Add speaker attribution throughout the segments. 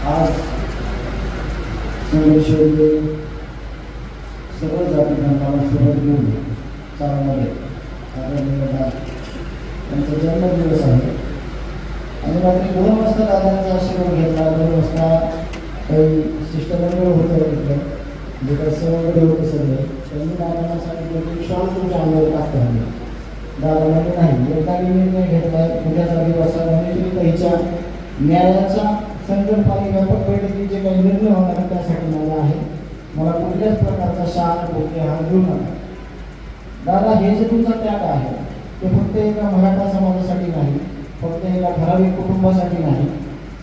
Speaker 1: आज संघर्षयोग्य सर्व जाती धर्माला सोबत घेऊन चालणारे आदरणीय त्यांचा जन्मदिवस आहे आणि रात्री 2 वाजता दादांचा आशीर्वाद घेतला. 2 वाजता काही शिष्टमंडळ होतं तिथं, जे काही सेवाकडे होते सगळे, त्यांनी दादांना सांगितलं की शॉल तुमच्या अंगावर टाकता आले. दादा म्हणजे नाही, एकदा निर्णय घेतलाय उद्याचा दिवस गणेशताईच्या न्यायाचा संकल्पाने व्यापक बैठकीत जे काही निर्णय होणार आहे त्यासाठी मला आहे. मला कुठल्याच प्रकारचा शाल बोके हा देऊ नका. दादा, हे जे तुमचा त्याग आहे ते फक्त एका मराठा समाजासाठी नाही, फक्त एका ठराविक कुटुंबासाठी नाही,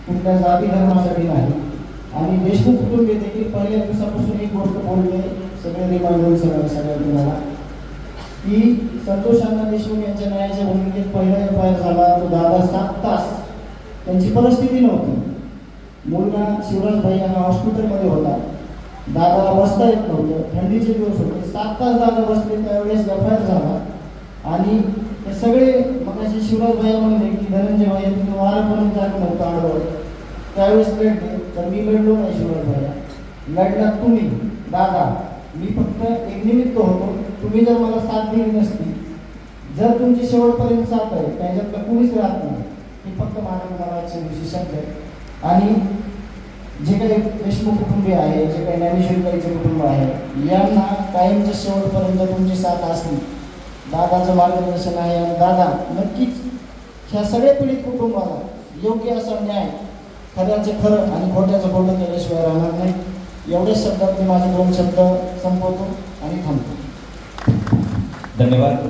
Speaker 1: कुठल्या जाती धर्मासाठी नाही. आणि देशमुख कुटुंबीय देखील पहिल्या दिवसापासून एक गोष्ट बोलले, सगळे रिमाइंडर सगळ्या तुम्हाला, की संतोष अण्णा देशमुख यांच्या न्यायाच्या भूमिकेत पहिला एफआयआर झाला तो दादा 7 तास त्यांची परिस्थिती नव्हती. मुलगा शिवराज भाई हा हॉस्पिटलमध्ये होता, दादाला बसता येत नव्हतं, थंडीचे दिवस होते, 7 तास दादा बसले. त्यावेळेस एफआयआर झाला आणि ते सगळे मग असे शिवराज भाई म्हणले की धनंजय भाई तुम्ही वारापर्यंत जात नव्हतं आडवं, त्यावेळेस लढले. तर मी लढलो नाही शिवराज भाईला, लढला तुम्ही. दादा, मी फक्त एक निमित्त होतो. तुम्ही जर मला साथ दिली नसती, जर तुमची शेवटपर्यंत साथ आहे त्याच्यातलं कुणीच राहत नाही, हे फक्त माझ्या तुम्हाला आजच्या दिवशी शब्द आहे. आणि जे काही देशमुख कुटुंबीय आहे, जे काही ज्ञानेश्वरीताईचे कुटुंब आहे, यांना कायमच्या शेवटपर्यंत तुमची साथ असली, दादाचं मार्गदर्शन आहे. आणि दादा नक्कीच ह्या सगळ्या पीडित कुटुंबाला योग्य असा न्याय, खऱ्याचे खरं आणि खोट्याचं खोटं केल्याशिवाय राहणार नाही. एवढ्याच शब्दात मी माझे 2 शब्द संपवतो आणि थांबतो.
Speaker 2: धन्यवाद.